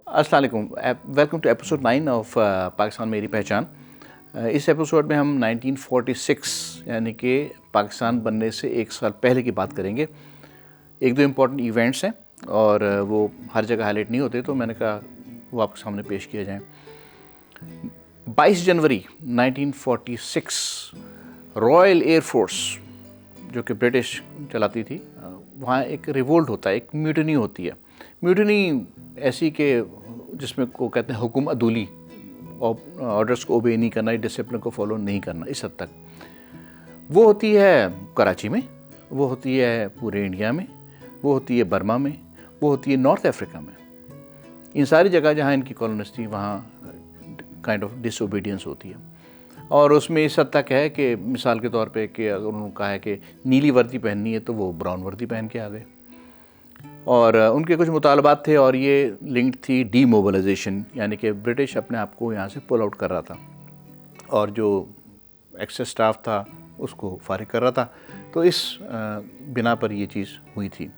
अस्सलाम वालेकुम, welcome to episode 9 of Pakistan मेरी पहचान। इस एपिसोड में हम 1946 यानी कि पाकिस्तान बनने से एक साल पहले की बात करेंगे। एक दो इम्पॉर्टेंट इवेंट्स हैं और वो हर जगह हाईलाइट नहीं होते, तो मैंने कहा वो आपके सामने पेश किया जाए। 22 जनवरी 1946 रॉयल एयर फोर्स जो कि ब्रिटिश चलाती थी, वहाँ एक रिवोल्ट होता है, एक म्यूटनी होती है। म्यूटनी ऐसी कि जिसमें को कहते हैं हुक्म अदूली, ऑर्डर्स को ओबे नहीं करना, डिसिप्लिन को फॉलो नहीं करना, इस हद तक। वो होती है कराची में, वो होती है पूरे इंडिया में, वो होती है बर्मा में, वो होती है नॉर्थ अफ्रीका में। इन सारी जगह जहाँ इनकी कॉलोनीज थी वहाँ काइंड ऑफ डिसओबीडियंस होती है। और उसमें इस हद तक है कि मिसाल के तौर पे कि अगर उन्होंने कहा है कि नीली वर्दी पहननी है तो वो ब्राउन वर्दी पहन के आ गए। और उनके कुछ मुतालबात थे और ये लिंक्ड थी डीमोबिलाइजेशन, यानी कि ब्रिटिश अपने आप को यहाँ से पुल आउट कर रहा था और जो एक्सेस स्टाफ था उसको फारिग कर रहा था। तो इस बिना पर ये चीज़ हुई थी।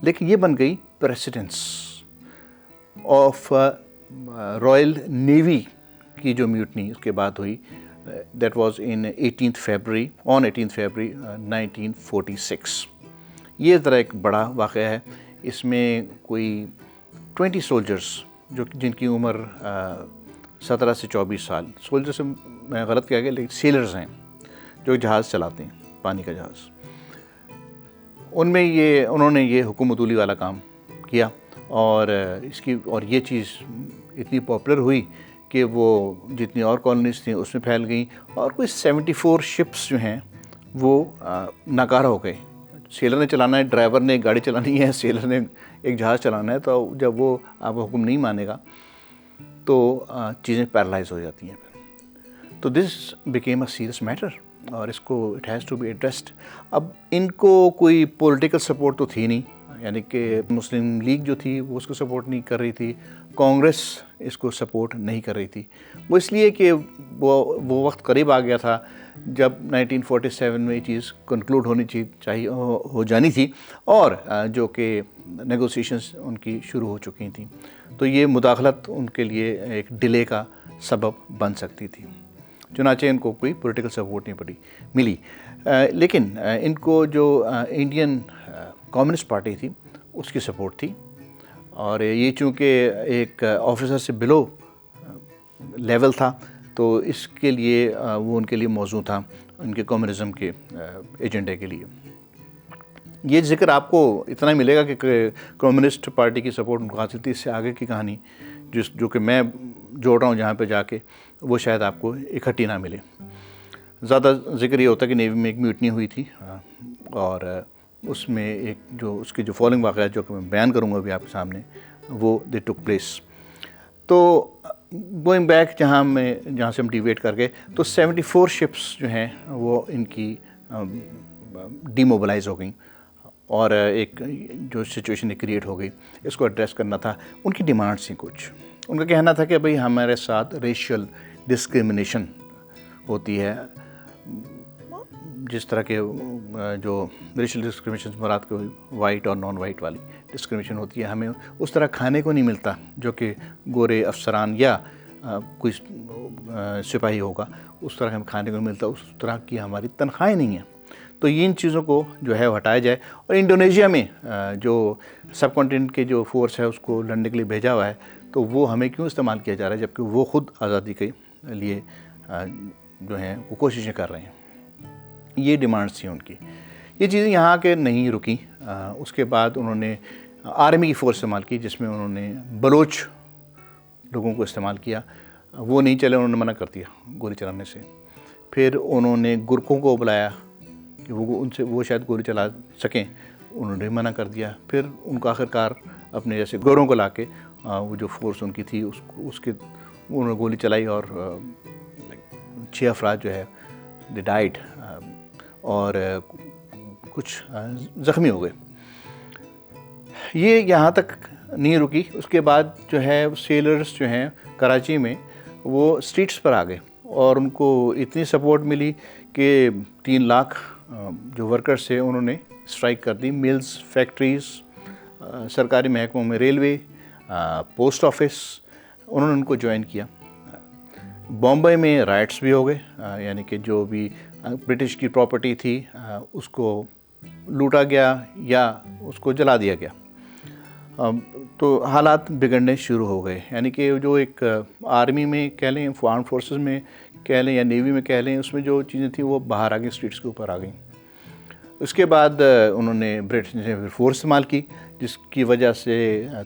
लेकिन ये बन गई प्रेसिडेंस ऑफ रॉयल नेवी की जो म्यूटनी उसके बाद हुई। दैट वाज इन 18th फरवरी 1946। ये ज़रा एक बड़ा वाक़या है। इसमें कोई 20 सोल्जर्स जो जिनकी उम्र 17 से 24 साल, सोल्जर से मैं गलत कह गया, लेकिन सेलर्स हैं जो जहाज़ चलाते हैं, पानी का जहाज़। उनमें उन्होंने ये हुकूमतूली वाला काम किया और ये चीज़ इतनी पॉपुलर हुई कि वो जितनी और कॉलोनीज़ थी उसमें फैल गई और कोई 74 शिप्स जो हैं वो नाकारा हो गए। सेलर ने चलाना है, ड्राइवर ने गाड़ी चलानी है, सेलर ने एक जहाज़ चलाना है, तो जब वो आपका हुक्म नहीं मानेगा तो चीज़ें पैरालाइज हो जाती हैं। तो this became a serious matter और इसको it has to be addressed. अब इनको कोई पॉलिटिकल सपोर्ट तो थी नहीं, यानी कि मुस्लिम लीग जो थी वो उसको सपोर्ट नहीं कर रही थी, कांग्रेस इसको सपोर्ट नहीं कर रही थी। वो इसलिए कि वो वक्त करीब आ गया था जब 1947 में ये चीज़ कंक्लूड होनी चाहिए हो जानी थी और जो कि नेगोशिएशंस उनकी शुरू हो चुकी थी। तो ये मुदाखलत उनके लिए एक डिले का सबब बन सकती थी। चुनांचे इनको कोई पॉलिटिकल सपोर्ट नहीं मिली। लेकिन इनको जो इंडियन कम्युनिस्ट पार्टी थी उसकी सपोर्ट थी और ये चूँकि एक ऑफिसर से बिलो लेवल था तो इसके लिए वो उनके लिए मौजूद था, उनके कम्युनिज़म के एजेंडे के लिए। ये जिक्र आपको इतना ही मिलेगा कि कम्युनिस्ट पार्टी की सपोर्ट उनको हासिल थी। इससे आगे की कहानी जो कि मैं जोड़ रहा हूँ जहाँ पे जाके, वो शायद आपको इकट्ठी ना मिले। ज़्यादा जिक्र ये होता है कि नेवी में एक म्यूटनी हुई थी और उसमें एक उसके जो फॉलोइंग वाक़या जो कि मैं बयान करूँगा अभी आपके सामने, वो दे टुक प्लेस। तो गोइंग बैक जहाँ से हम डिवेट कर गए, तो 74 शिप्स जो हैं वो इनकी डीमोबिलाइज हो गई और एक जो सिचुएशन क्रिएट हो गई, इसको एड्रेस करना था। उनकी डिमांड्स थी कुछ। उनका कहना था कि भाई हमारे साथ रेशियल डिस्क्रिमिनेशन होती है, जिस तरह के जो रेशियल डिस्क्रिमिनेशन मुराद को वाइट और नॉन वाइट वाली डिस्क्रिमिनेशन होती है, हमें उस तरह खाने को नहीं मिलता जो कि गोरे अफसरान या कोई सिपाही होगा, उस तरह हमें खाने को नहीं मिलता, उस तरह की हमारी तनख्वाहें नहीं हैं। तो इन चीज़ों को जो है हटाया जाए। और इंडोनेशिया में जो सब कॉन्टिनेंट के जो फोर्स है उसको लड़ने के लिए भेजा हुआ है, तो वो हमें क्यों इस्तेमाल किया जा रहा है जबकि वो ख़ुद आज़ादी के लिए जो हैं वो कोशिशें कर रहे हैं। ये डिमांड्स थी उनकी। ये चीज़ें यहाँ के नहीं रुकी। उसके बाद उन्होंने आर्मी की फ़ोर्स इस्तेमाल की, जिसमें उन्होंने बलोच लोगों को इस्तेमाल किया। वो नहीं चले, उन्होंने मना कर दिया गोली चलाने से। फिर उन्होंने गुरकों को बुलाया कि वो शायद गोली चला सकें, उन्होंने मना कर दिया। फिर उनको आखिरकार अपने जैसे गोरों को ला के वो जो फोर्स उनकी थी उसके उन्होंने गोली चलाई और 6 अफराद जो है दे डाइड और कुछ ज़ख्मी हो गए। ये यहाँ तक नहीं रुकी। उसके बाद जो है सेलर्स जो हैं कराची में वो स्ट्रीट्स पर आ गए और उनको इतनी सपोर्ट मिली कि 3 लाख जो वर्कर्स थे उन्होंने स्ट्राइक कर दी। मिल्स, फैक्ट्रीज़, सरकारी महकमों में रेलवे, پوسٹ آفس، انہوں نے ان کو جوائن کیا. بامبے میں رائٹس بھی ہو گئے، یعنی کہ جو بھی برٹش کی پراپرٹی تھی اس کو لوٹا گیا یا اس کو جلا دیا گیا. تو حالات بگڑنے شروع ہو گئے، یعنی کہ جو ایک آرمی میں کہہ لیں، آرم فورسز میں کہہ لیں یا نیوی میں کہہ لیں، اس میں جو چیزیں تھیں وہ باہر آ گئیں، اسٹریٹس کے اوپر آ گئیں. اس کے بعد انہوں نے برٹش نے فورس استعمال کی، جس کی وجہ سے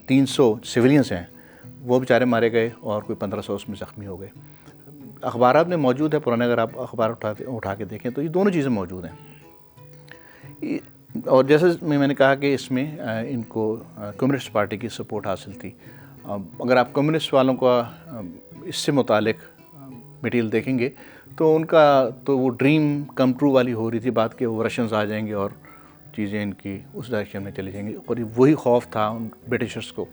300 سویلینس ہیں وہ بیچارے مارے گئے اور کوئی 1500 اس میں زخمی ہو گئے. اخبارات میں موجود ہے پرانے، اگر آپ اخبار اٹھا کے دیکھیں تو یہ دونوں چیزیں موجود ہیں. اور جیسے میں نے کہا کہ اس میں ان کو کمیونسٹ پارٹی کی سپورٹ حاصل تھی. اگر آپ کمیونسٹ والوں کا اس سے متعلق مٹیریل دیکھیں گے تو ان کا تو وہ ڈریم کم ٹرو والی ہو رہی تھی بات کہ وہ رشینز آ جائیں گے اور چیزیں ان کی اس ڈائریکشن میں چلی جائیں گی. اور وہی خوف تھا ان برٹشرز کو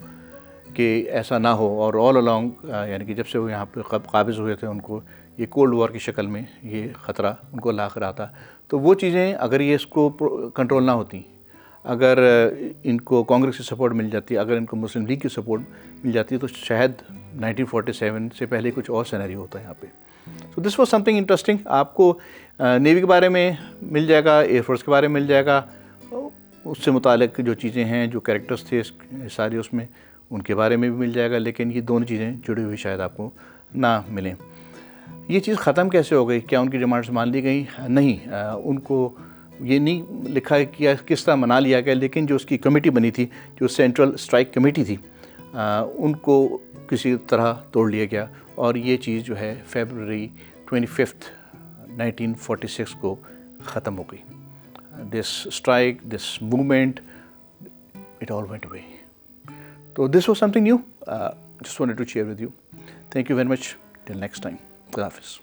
کہ ایسا نہ ہو. اور آل along یعنی کہ جب سے وہ یہاں پہ قابض ہوئے تھے ان کو یہ کولڈ وار کی شکل میں یہ خطرہ ان کو لاحق رہا تھا. تو وہ چیزیں اگر یہ اس کو کنٹرول نہ ہوتی، اگر ان کو کانگریس کی سپورٹ مل جاتی، اگر ان کو مسلم لیگ کی سپورٹ مل جاتی تو شاید 1947 سے پہلے کچھ اور سینیریو ہوتا ہے یہاں پہ. So this was something interesting. آپ کو نیوی کے بارے میں مل جائے گا، ایئر فورس کے بارے میں مل جائے گا، اس سے متعلق جو چیزیں ہیں، جو کریکٹرز تھے سارے اس میں، ان کے بارے میں بھی مل جائے گا. لیکن یہ دونوں چیزیں جڑی ہوئی شاید آپ کو نہ ملیں. یہ چیز ختم کیسے ہو گئی؟ کیا ان کی ڈیمانڈز مان لی گئیں؟ نہیں، ان کو یہ نہیں لکھا کہ کس طرح منا لیا گیا، لیکن جو اس کی کمیٹی بنی تھی، جو سینٹرل اسٹرائک کمیٹی تھی، ان کو کسی طرح توڑ لیا گیا اور یہ چیز جو ہے فیبرری 25 1946 کو ختم ہو گئی. This strike, this movement, it all went away. So this was something new. Just wanted to share with you. Thank you very much. Till next time. God Hafiz.